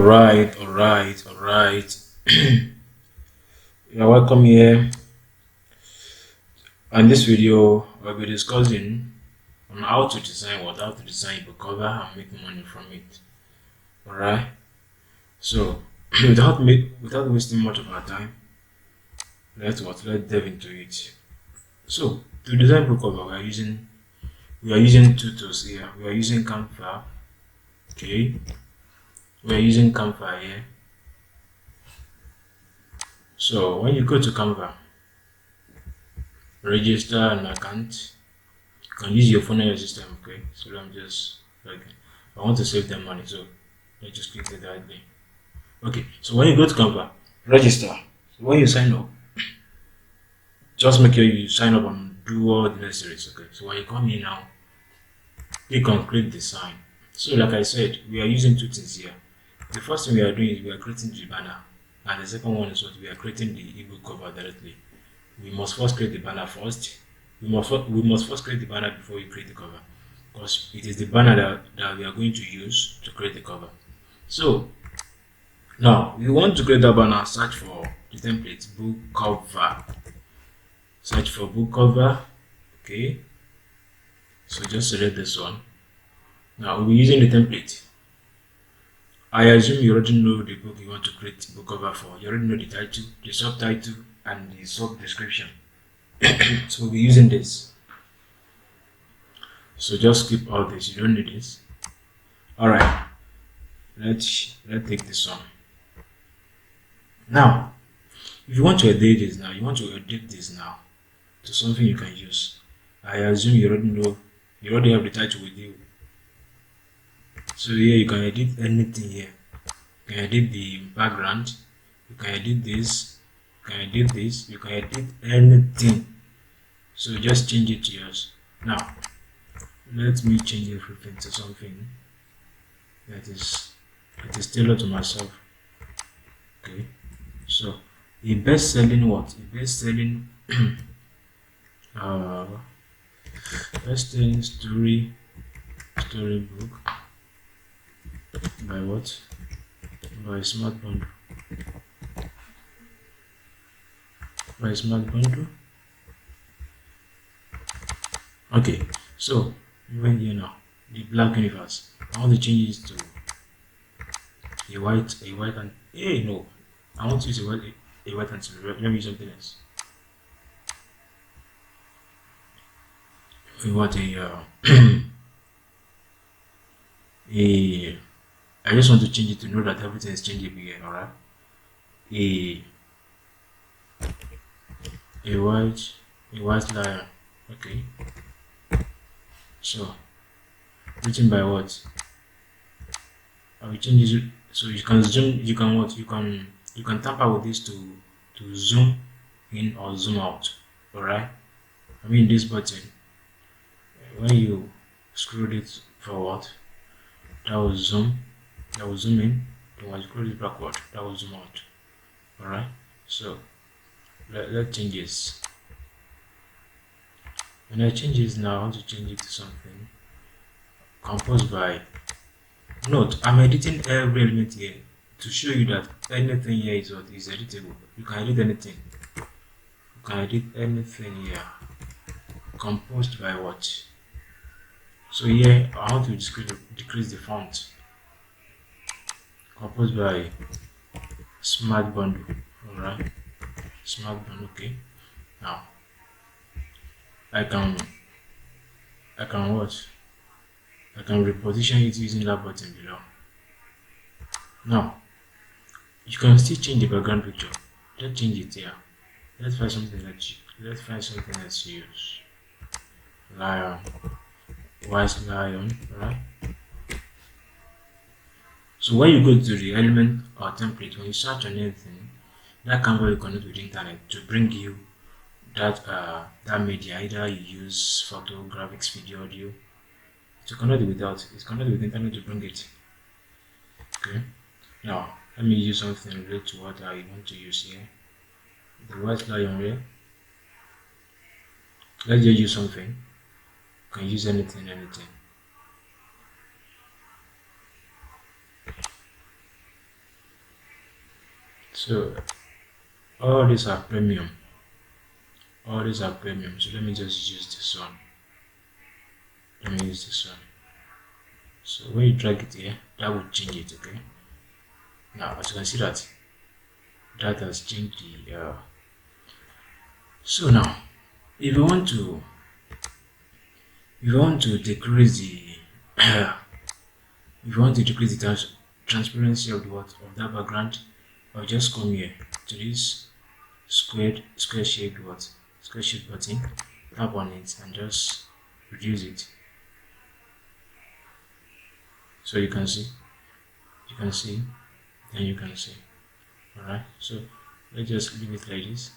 All right. You're welcome here. On this video, we'll be discussing on how to design ebook cover and make money from it. All right. So, without wasting much of our time, let's dive into it. So, to design book cover, we are using two tools here. We are using Canva. Okay. We are using Canva here. So when you go to Canva, register an account. You can use your phone or your system. Okay, so let me just I want to save them money, so let's just click the right link. Okay, so when you go to Canva, register. So when you sign up, just make sure you sign up and do all the necessaries. Okay, so when you come here now, click on create design. So like I said, we are using two things here. The first thing we are doing is we are creating the banner, and the second one is what we are creating the ebook cover directly. We must first create the banner first. We must first create the banner before we create the cover, because it is the banner that we are going to use to create the cover. So now we want to create a banner. Search for the template book cover. Search for book cover. Okay, so just select this one. Now we'll be using the template. I assume you already know the book you want to create book cover for. You already know the title, the subtitle, and the sub description. So we'll be using this. So just skip all this. You don't need this. Alright. Let's take this one. Now, if you want to edit this now to something you can use. I assume you already have the title with you. So here you can edit anything here. You can edit the background, you can edit this, you can edit this, you can edit anything. So just change it to yours. Now let me change everything to something that is tailored to myself. Okay, so a best-selling best-selling storybook by what? By Smart Bundle. By Smart Bundle. Okay, so even here now, the black universe. I want to change it to a white and no. I want to use a white and silver. Let me use something else. We want I just want to change it to know that everything is changeable here, alright? A white lion. Okay. So written by what? I will change it so you can zoom, you can tamper with this to zoom in or zoom out. Alright? I mean this button, when you scroll it forward, that will zoom in. Then when you scroll it backward, that will zoom out. Alright, so let's change this. When I change this now, I want to change it to something composed by. Note, I'm editing every element here to show you that anything here is editable. You can edit anything. You can edit anything here. Composed by what? So here I want to decrease the font. Composed by Smart Bundle. Alright. Smart Bundle, okay. Now I can what? I can reposition it using that button below. Now you can still change the background picture. Let's change it here. Let's find something else to use. Lion. White lion, right? So when you go to the element or template, when you search on anything, that Canva will connect with the internet to bring you that media. Either you use photo, graphics, video, audio. To connect with that, it's connected with the internet to bring it. Okay. Now let me use something related to what I want to use here. The white lion here. Let's just use something. You can use anything. So all these are premium. All these are premium. So let me just use this one. Let me use this one. So when you drag it here, that will change it. Okay. Now as you can see that has changed the. So now, if you want to decrease the if you want to decrease the transparency of the of that background, I'll just come here to this square shaped button, tap on it and just reduce it. So you can see, then you can see. Alright, so let's just leave it like this.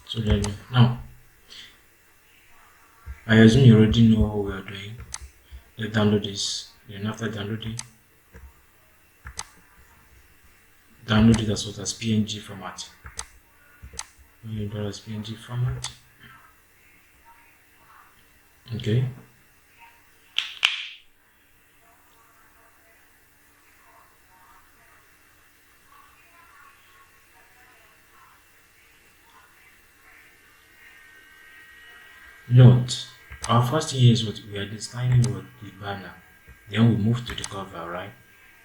So then now I assume you already know what we are doing. Let's download this. Then after downloading, download it as well as PNG format. When you download as PNG format, okay. Note, our first thing is what we are designing with the banner. Then we move to the cover, right?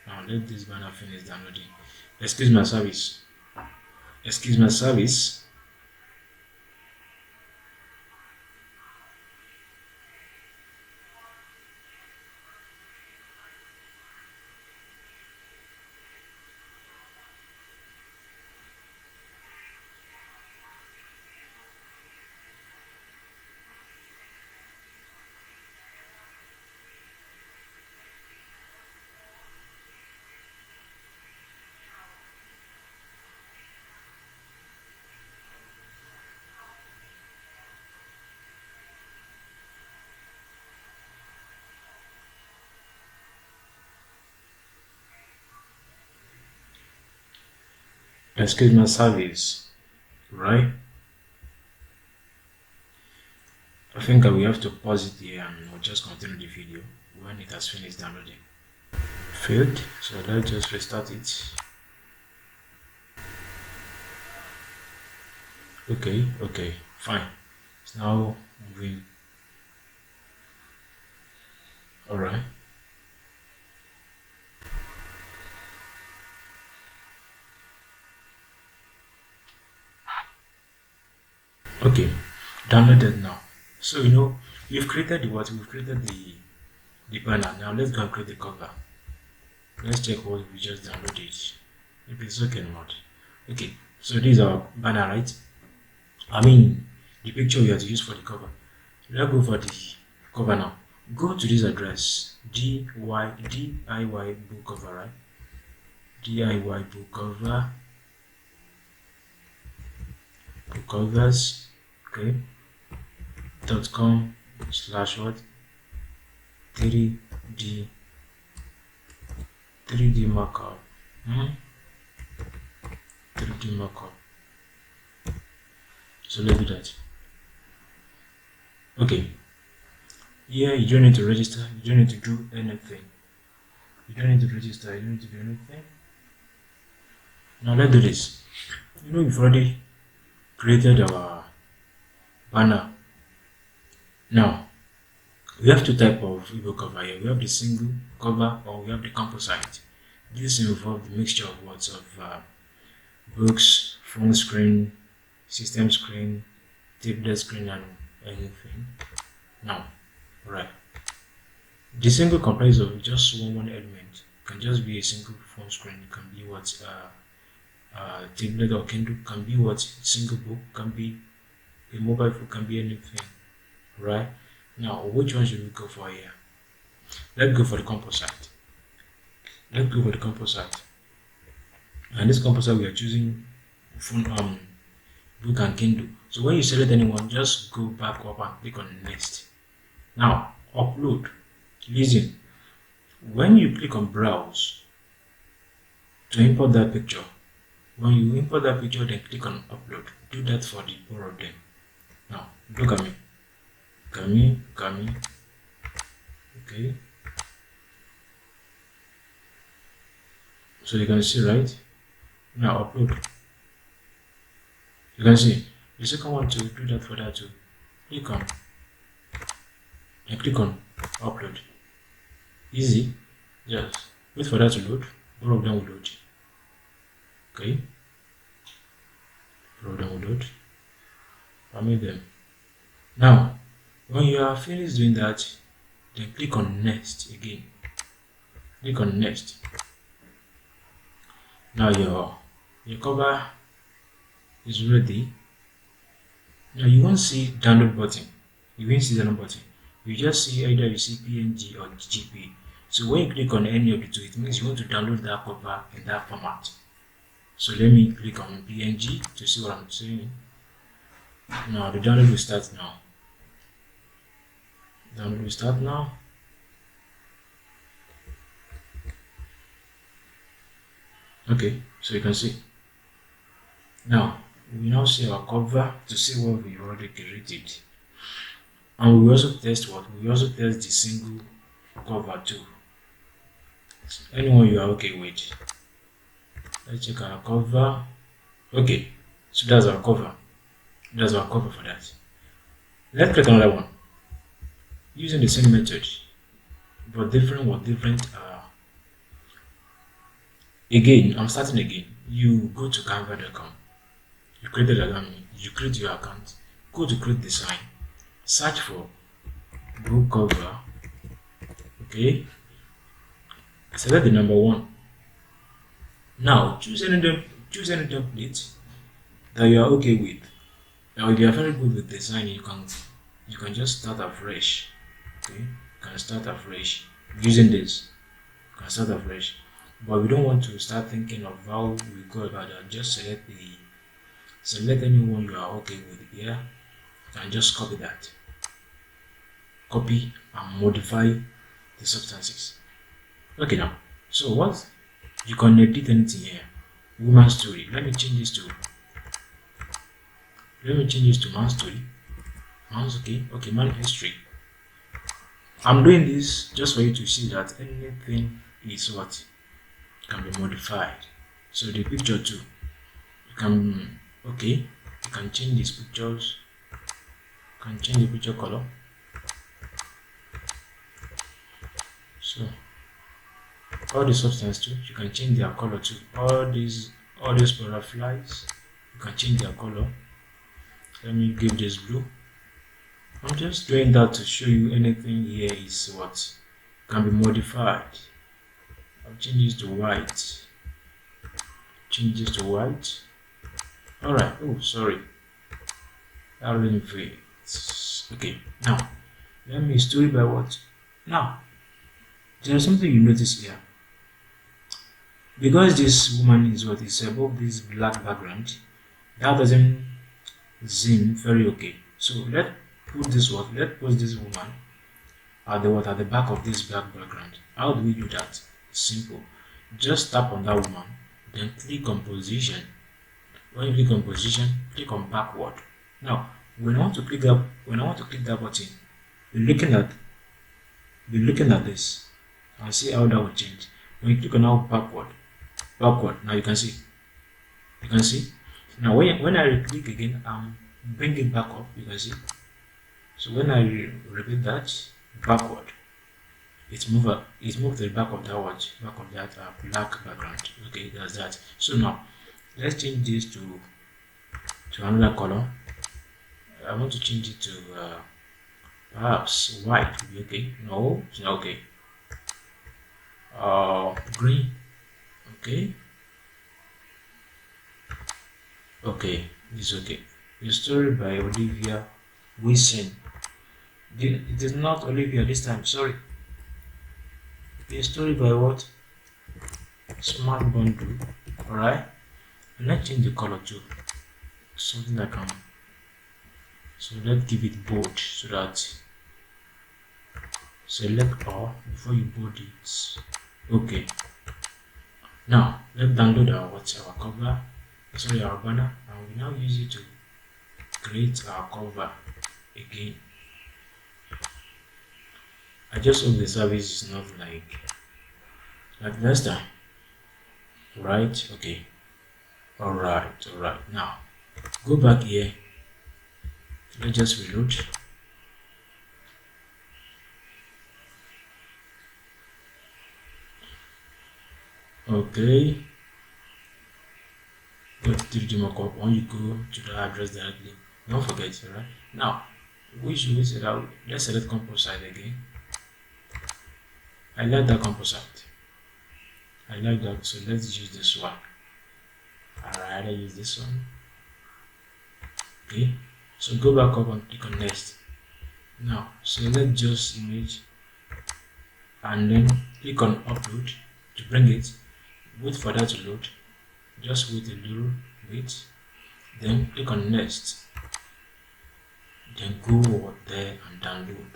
Now let this banner finish downloading. Excuse my service. Excuse my service. Excuse my service, right? I think we have to pause it here and we'll just continue the video when it has finished downloading. Failed, so let's just restart it. Okay, fine. It's now moving. Alright. Okay, downloaded now. So we've created we've created the banner. Now let's go and create the cover. Let's check what we just downloaded. If it's okay or not. Okay, so this is our banner, right? I mean the picture we have to use for the cover. Let's go for the cover now. Go to this address DIY book cover, right? DIY book cover. Book covers, okay. .com / what 3D markup. 3D markup. So let's do that. Okay. Here you don't need to register. You don't need to do anything. You don't need to register. You don't need to do anything. Now let's do this. We've already created our banner. Now we have two types of ebook cover here. We have the single cover or we have the composite. This involves the mixture of words of books, phone screen, system screen, tablet screen, and anything. Now, right. The single comprises of just one element. It can just be a single phone screen. It can be what tablet or Kindle. Can be what single book. Can be a mobile phone. Can be anything. Right. Now, which one should we go for here? Let's go for the composite. And this composite we are choosing phone, book and Kindle. So when you select anyone, just go back up and click on next. Now upload. Listen, when you click on browse to import that picture, when you import that picture, then click on upload. Do that for the both of them. Now look at me. Okay. So you can see, right? Now upload. You can see the second one to do that for that too. Click on and click on upload. Easy. Just wait for that to load. All of them will load. Okay. All of them will load. Permit them. Now, when you are finished doing that, then click on next again. Click on next. Now your cover is ready. Now you won't see download button. You won't see the download button. You just see either you see PNG or GP. So when you click on any of the two, it means you want to download that cover in that format. So let me click on PNG to see what I'm saying. Now the download will start now. Download will start now. Okay, so you can see. Now we now see our cover to see what we already created. And we also test what? We also test the single cover too. Anyone you are okay with. Let's check our cover. Okay, so that's our cover. That's our cover for that. Let's click another one. Using the same method, but different. Again, I'm starting again. You go to canva.com. You create the account. You create your account. Go to create design. Search for book cover. Okay. Select the number 1. Now choose any template that you are okay with. Now if you are very good with design, you can just start afresh. Okay, you can start afresh using this. You can start afresh, but we don't want to start thinking of how we go about that. Just select anyone you are okay with here, and just copy that. Copy and modify the substances. Okay, now so what you can edit anything here. Woman story. Let me change this to man story. Man's okay, man history. I'm doing this just for you to see that anything is what can be modified. So the picture too, you can change these pictures. You can change the picture color. So all the substance too, you can change their color too. All these butterflies, you can change their color. Let me give this blue. I'm just doing that to show you anything here is what can be modified. I'll change this to white. Change this to white. Alright, oh sorry. That really fades. Okay, now let me story by what? Now there's something you notice here. Because this woman is what is above this black background, that doesn't seem very okay. So let's put this woman at the back of this black background. How do we do that? Simple. Just tap on that woman, then click on position. When you click on position, click on backward. Now when I want to click that button, be looking at this and see how that will change. When you click on now backward, now you can see. Now when I click again, I'm bringing back up. You can see. So when I repeat that backward, it moved to the back of that black background. Okay, that's that. So now let's change this to another color. I want to change it to perhaps white. Would be okay. No, it's not okay. Green. Okay, it's okay. The story by Olivia Wilson. It is not Olivia this time, sorry. The story by what? Smart Bundle. Alright. And let's change the color to something like so let's give it bold so that select all before you bold it. Okay. Now let's download our cover, our banner, and we now use it to create our cover again. I just hope the service is not like last time. Right? Okay. Alright. Now go back here. Let's just reload. Okay. Go to the mockup. When you go to the address directly, don't forget, alright? Now, which we said out, let's select composite again. I like that composite. I like that, so let's use this one. Alright, I use this one. Okay, so go back up and click on next. Now, select just image and then click on upload to bring it. Wait for that to load. Just wait a little bit. Then click on next. Then go over there and download.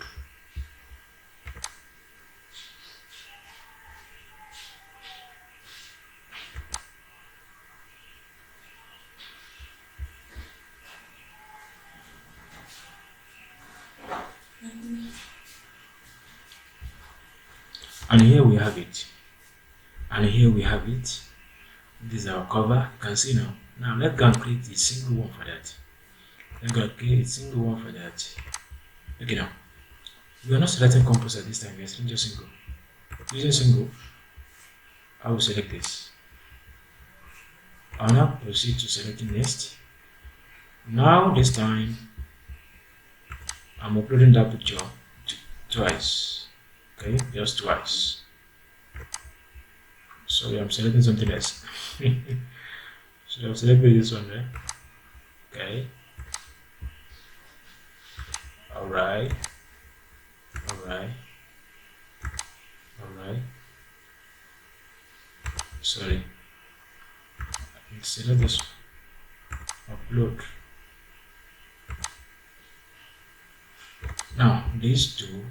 And here we have it. This is our cover. You can see now. Now let's go and create a single one for that. Okay, now we are not selecting composite this time. We are selecting just single. Using single, I will select this. I'll now proceed to selecting next. Now this time I'm uploading that picture twice. Okay, just twice. Sorry, I'm selecting something else. So I've selected this one there. Okay. Alright. Sorry. Select this. Upload. Now these two.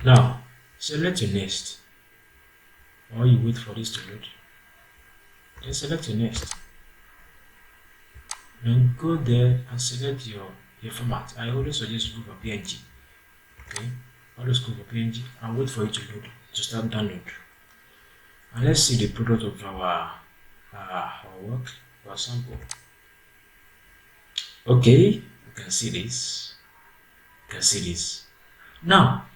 Now select your next. While you wait for this to load, then select your next. Then go there and select your format. I always suggest go for PNG. Okay, always go for PNG and wait for it to load to start download. And let's see the product of our work, our sample. Okay, you can see this. Now,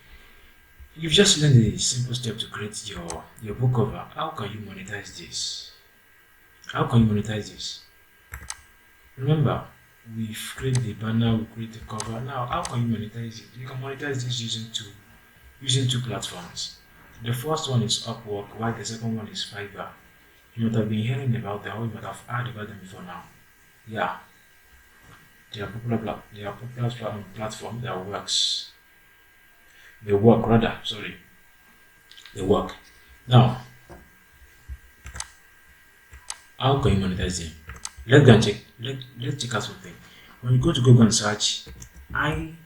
you've just learned the simple step to create your book cover. How can you monetize this? Remember, we've created the banner, we create the cover. Now, how can you monetize it? You can monetize this using two platforms. The first one is Upwork, while the second one is Fiverr. You might have been hearing about them, or you might have heard about them before now. Yeah, they are popular platform that works. They work. Now, how can you monetize them? Let's check out something. When you go to Google and search, I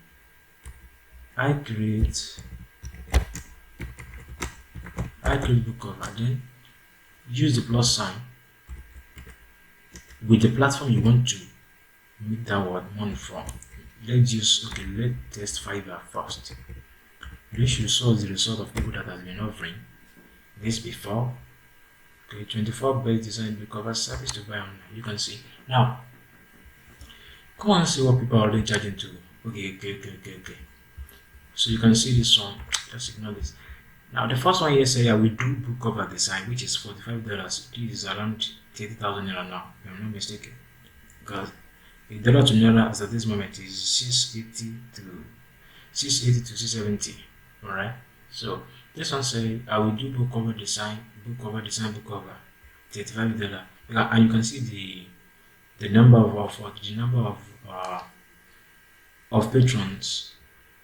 create book cover, then use the plus sign with the platform you want to make that word money from. Let's test Fiverr first. This should show the result of people that has been offering this before. Okay, 24 best design book cover service to buy online. You can see. Now, come on and see what people are already charging to. Okay. So you can see this one. Just ignore this. Now, the first one here say we do book cover design, which is $45. This is around 30,000 naira now, if I'm not mistaken. Because a dollar to naira as at this moment is 680 to 670. Alright. So this one say I will do book cover design, $35. And you can see the number of patrons.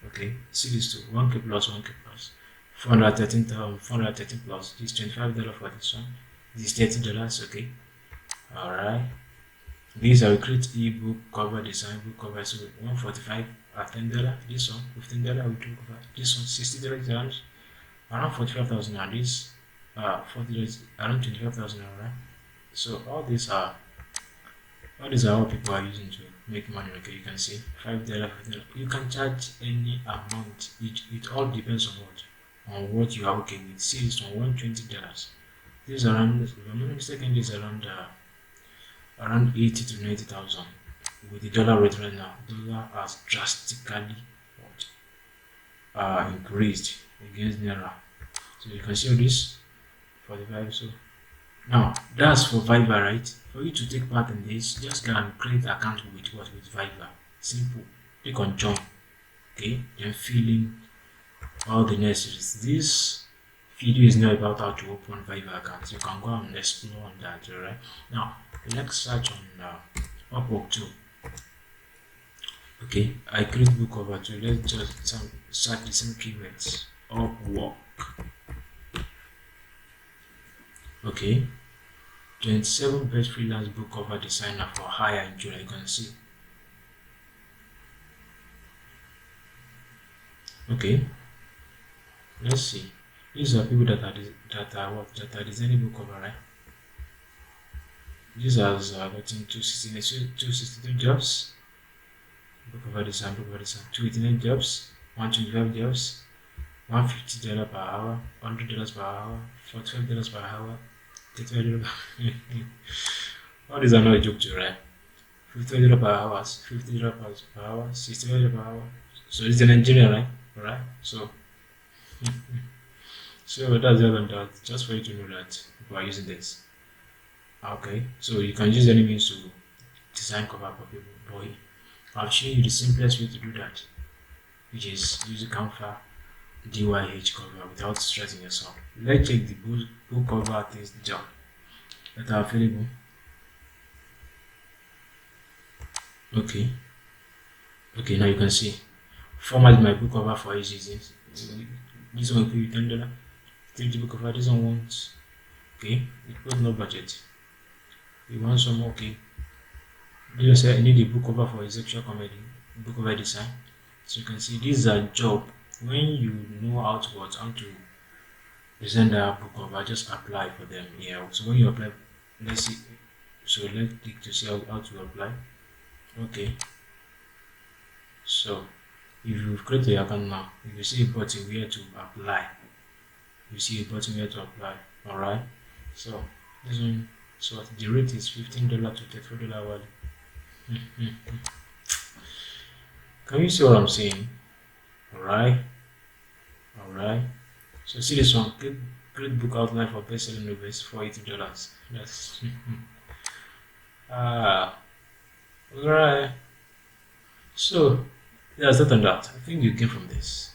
Okay, see this too. 1k plus 413 plus. This $25 for this one. This $30. Okay. Alright. These are create ebook cover design book cover. So 145 at $10. This one $15 we do cover. This one $60 around 45,000, and this $40 around 25,000. Alright. So all these are what people are using to make money. Okay, you can see $5, $15. You can charge any amount. It all depends on what on what you are okay with. See, it's on $120. This is around, if I'm not mistaken, this is around 80 to 90,000. With the dollar rate right now, dollar has drastically increased against naira. So you can see all this 45. So now that's for Viber, right? For you to take part in this, just go and create account with what, with Viber. Simple. Click on join. Okay, then fill in all the necessaries. This video is not about how to open Viber accounts. You can go and explore on that. Alright. Now let's search on Upwork too. Okay, I create book cover too. Let's just search the same keywords. Upwork. Okay, 27 best freelance book cover designer for hire in July. You can see. Okay, let's see. These are people that are designing book cover, right? These are getting 262 jobs. Book cover design, 289 jobs, 125 jobs, $150 per hour, $100 per hour, $45 per hour, $35 per all these are not a joke to, right? $50 per hour, $50 per hour, $65 per hour. So it's in Nigeria, right? Alright. So so that's the other that, just for you to know that people are using this. Okay, so you can use any means to design cover for people. But I'll show you the simplest way to do that, which is using Canva DYH cover without stressing yourself. Let's check the book cover artist job that are available. Okay, now you can see format my book cover for easy. This one will pay you $10. Take the book cover. This one wants, okay, it was no budget. You want some, okay. You say I need a book cover for a sexual comedy, book cover design. So you can see this is a job. When you know how to design that book cover, just apply for them here. So when you apply, let's see. So let's click to see how to apply. Okay. So if you create your account now, you will see a button where to apply. You see a button where to apply. Alright. So this one, so the rate is $15 to $34 hourly. Can you see what I'm saying? Alright. So see this one, great book outline for best-selling novels for $80. That's alright. So that's that and that. I think you came from this.